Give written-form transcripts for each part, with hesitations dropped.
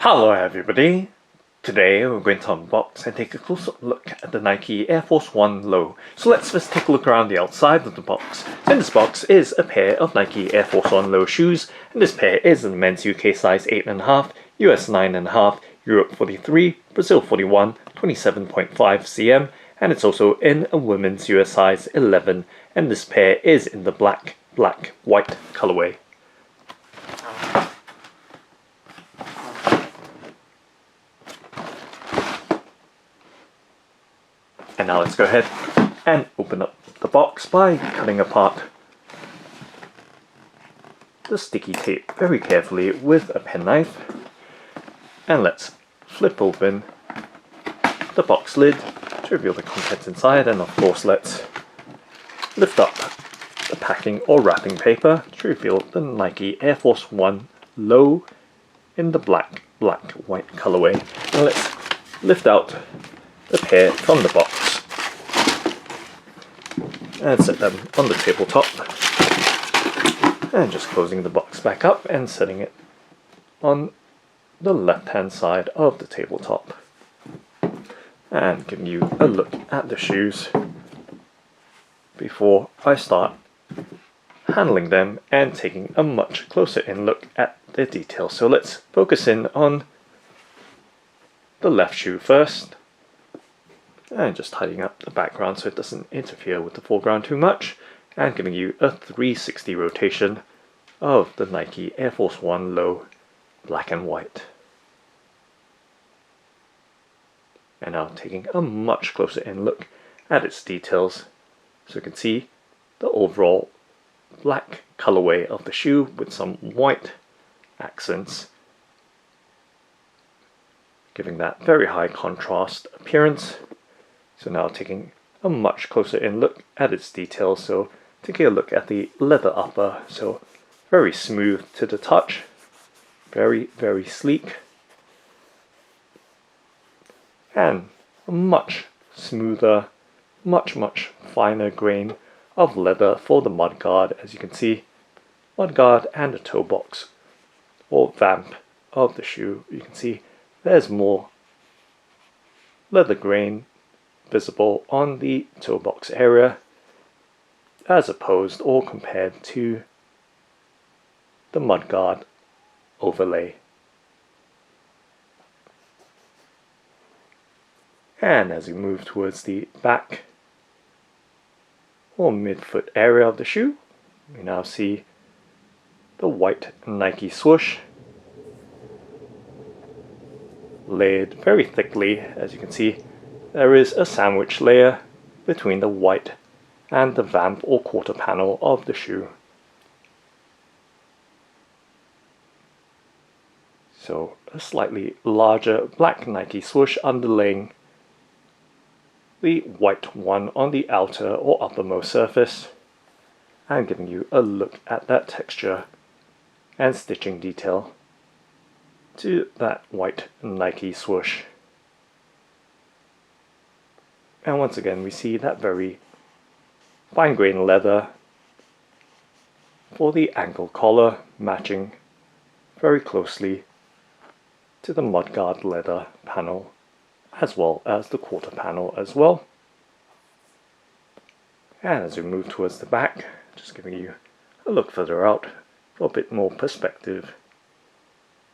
Hello everybody! Today we're going to unbox and take a closer look at the Nike Air Force 1 Low. So let's first take a look around the outside of the box. So in this box is a pair of Nike Air Force 1 Low shoes, and this pair is in the men's UK size 8.5, US 9.5, Europe 43, Brazil 41, 27.5 cm, and it's also in a women's US size 11, and this pair is in the black, white colourway. And now let's go ahead and open up the box by cutting apart the sticky tape very carefully with a penknife. And let's flip open the box lid to reveal the contents inside, and of course let's lift up the packing or wrapping paper to reveal the Nike Air Force 1 Low in the black, white colourway. And let's lift out the pair from the box and set them on the tabletop, and just closing the box back up and setting it on the left hand side of the tabletop, and giving you a look at the shoes before I start handling them and taking a much closer in look at the details. So let's focus in on the left shoe first, and just tidying up the background so it doesn't interfere with the foreground too much, and giving you a 360 rotation of the Nike Air Force 1 Low black and white. And now taking a much closer in look at its details, so you can see the overall black colorway of the shoe with some white accents, giving that very high contrast appearance. So now taking a much closer in look at its details, so taking a look at the leather upper, so very smooth to the touch, very sleek, and a much smoother, much finer grain of leather for the mudguard. As you can see, mudguard and the toe box or vamp of the shoe, you can see there's more leather grain visible on the toe box area as opposed or compared to the mudguard overlay. And as we move towards the back or midfoot area of the shoe, we now see the white Nike swoosh layered very thickly. As you can see, there is a sandwich layer between the white and the vamp or quarter panel of the shoe. So a slightly larger black Nike swoosh underlaying the white one on the outer or uppermost surface, and giving you a look at that texture and stitching detail to that white Nike swoosh. And once again we see that very fine grain leather for the ankle collar, matching very closely to the mudguard leather panel, as well as the quarter panel as well. And as we move towards the back, just giving you a look further out for a bit more perspective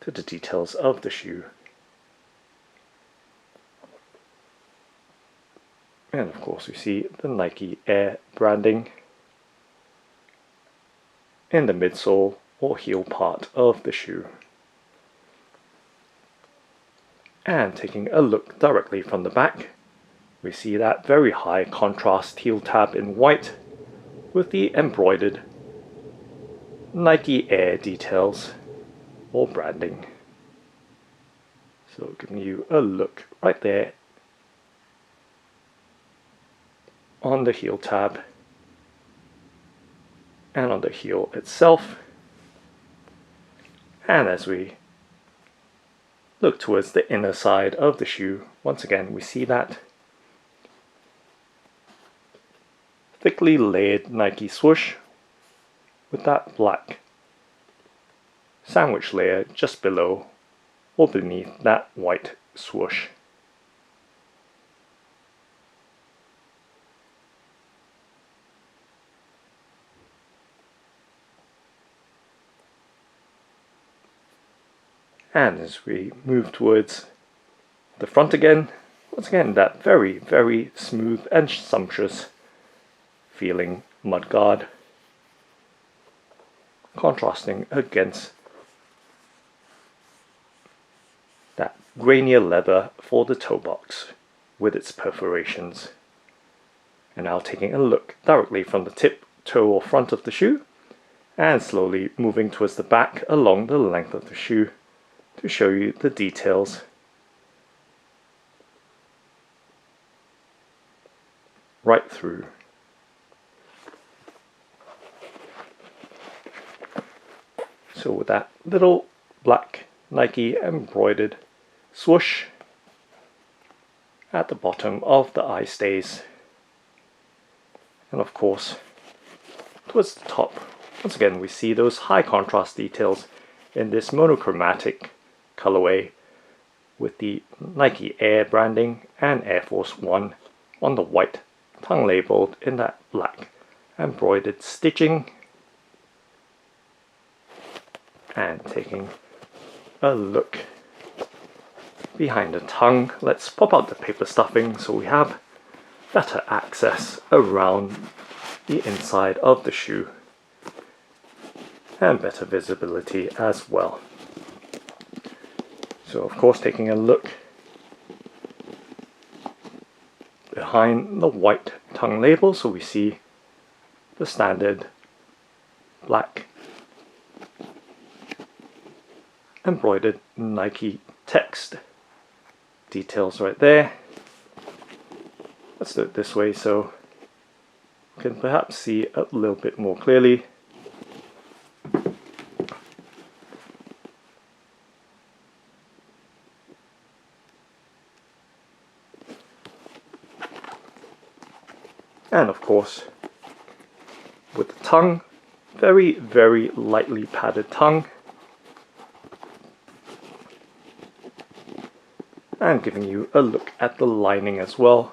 to the details of the shoe. And of course we see the Nike Air branding in the midsole or heel part of the shoe. And taking a look directly from the back, we see that very high contrast heel tab in white with the embroidered Nike Air details or branding. So giving you a look right there on the heel tab and on the heel itself. And as we look towards the inner side of the shoe, once again we see that thickly layered Nike swoosh with that black sandwich layer just below or beneath that white swoosh. And as we move towards the front again, once again that very, very smooth and sumptuous feeling mudguard, contrasting against that grainier leather for the toe box with its perforations. And now taking a look directly from the tip, toe or front of the shoe, and slowly moving towards the back along the length of the shoe to show you the details right through. So with that little black Nike embroidered swoosh at the bottom of the eye stays, and of course towards the top, once again we see those high contrast details in this monochromatic colorway with the Nike Air branding and Air Force One on the white, tongue labeled in that black embroidered stitching. And taking a look behind the tongue, let's pop out the paper stuffing so we have better access around the inside of the shoe and better visibility as well. So of course, taking a look behind the white tongue label, so we see the standard black embroidered Nike text details right there. Let's do it this way so we can perhaps see a little bit more clearly. And of course, with the tongue, very, very lightly padded tongue. And giving you a look at the lining as well.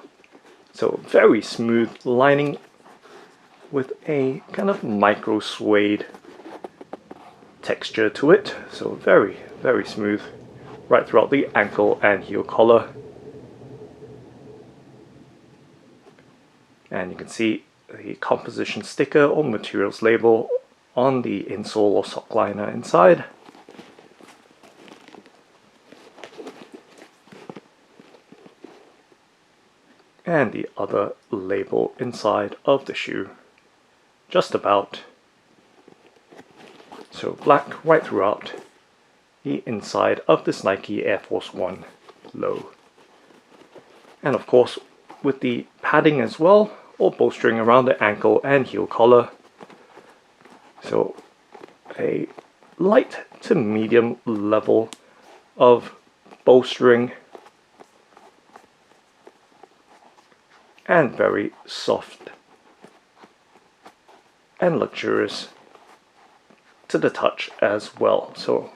So very smooth lining with a kind of micro suede texture to it. So very, very smooth right throughout the ankle and heel collar. And you can see the composition sticker or materials label on the insole or sock liner inside. And the other label inside of the shoe, just about. So black right throughout the inside of this Nike Air Force One low. And of course, with the padding as well, or bolstering around the ankle and heel collar. So a light to medium level of bolstering and very soft and luxurious to the touch as well. So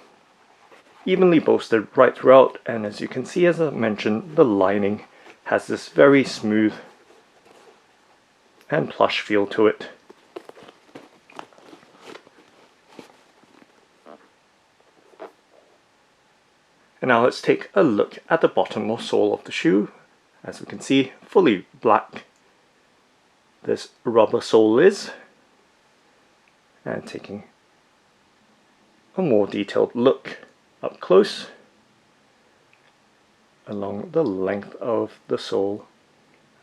evenly bolstered right throughout, and as you can see, as I mentioned, the lining has this very smooth and plush feel to it. And now let's take a look at the bottom or sole of the shoe. As we can see, fully black this rubber sole is. And taking a more detailed look up close along the length of the sole,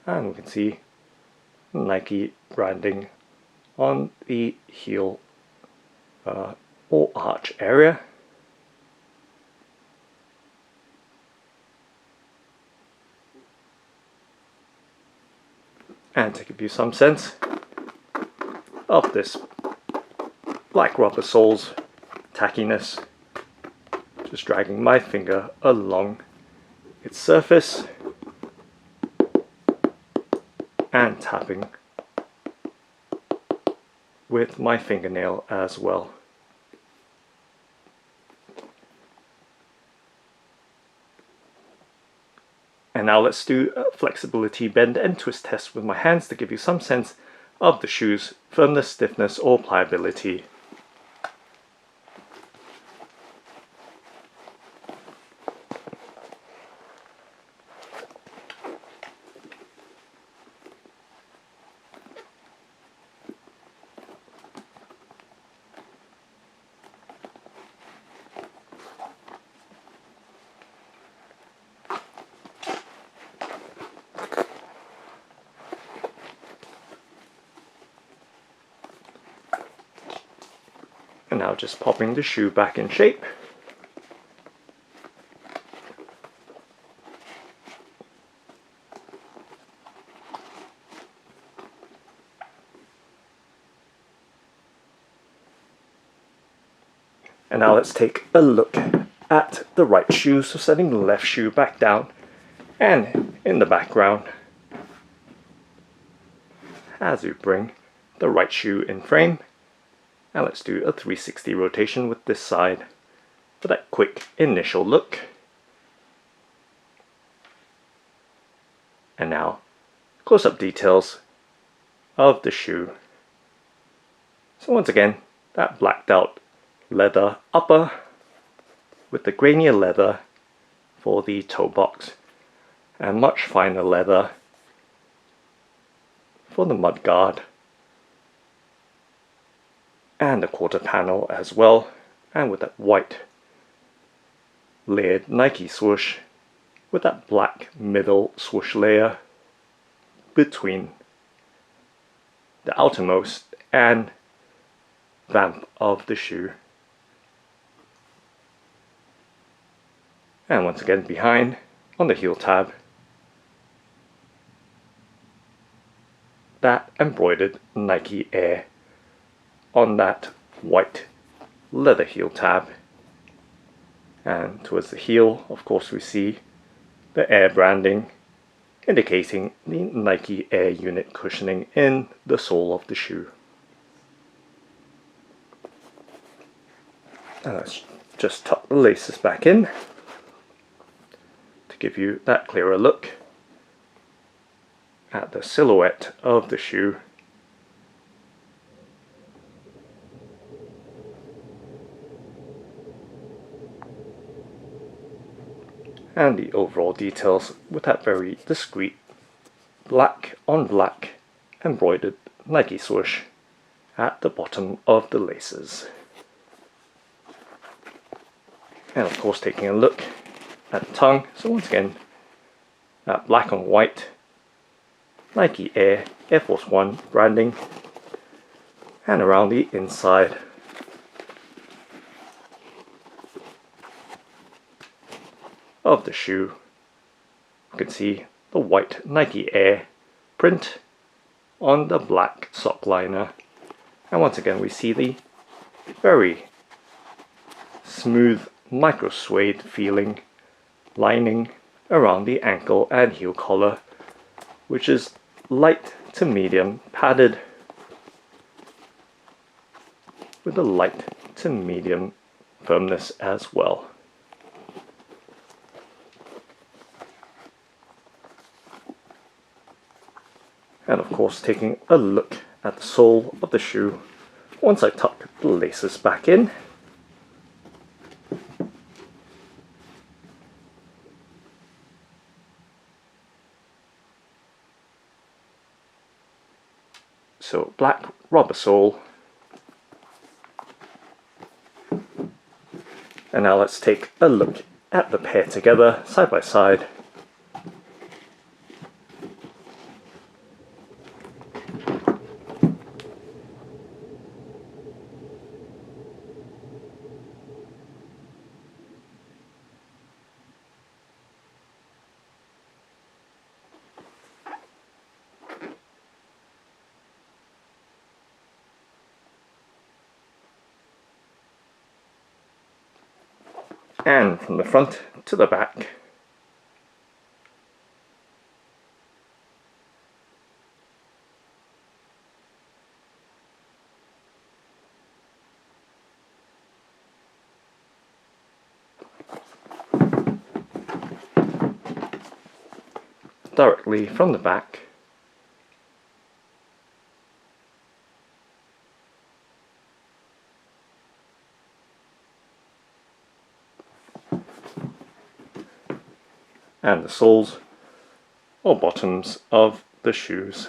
and we can see Nike branding on the heel or arch area. And to give you some sense of this black rubber sole's tackiness, just dragging my finger along its surface and tapping with my fingernail as well. And now let's do a flexibility bend and twist test with my hands to give you some sense of the shoe's firmness, stiffness or pliability. And now just popping the shoe back in shape. And now let's take a look at the right shoe. So setting the left shoe back down, and in the background, as we bring the right shoe in frame. Now let's do a 360 rotation with this side for that quick initial look. And now, close-up details of the shoe. So once again, that blacked out leather upper with the grainier leather for the toe box and much finer leather for the mudguard and the quarter panel as well, and with that white layered Nike swoosh with that black middle swoosh layer between the outermost and vamp of the shoe. And once again behind on the heel tab, that embroidered Nike Air on that white leather heel tab. And towards the heel, of course, we see the Air branding, indicating the Nike Air unit cushioning in the sole of the shoe. And let's just tuck the laces back in to give you that clearer look at the silhouette of the shoe. And the overall details with that very discreet black on black embroidered Nike swoosh at the bottom of the laces. And of course taking a look at the tongue, so once again that black on white Nike Air Force One branding, and around the inside of the shoe you can see the white Nike Air print on the black sock liner, and once again we see the very smooth micro suede feeling lining around the ankle and heel collar, which is light to medium padded with a light to medium firmness as well. And of course taking a look at the sole of the shoe once I tuck the laces back in. So black rubber sole. And now let's take a look at the pair together side by side. And from the front to the back. directly from the back. And the soles or bottoms of the shoes.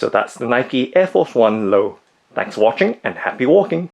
So that's the Nike Air Force 1 Low. Thanks for watching and happy walking!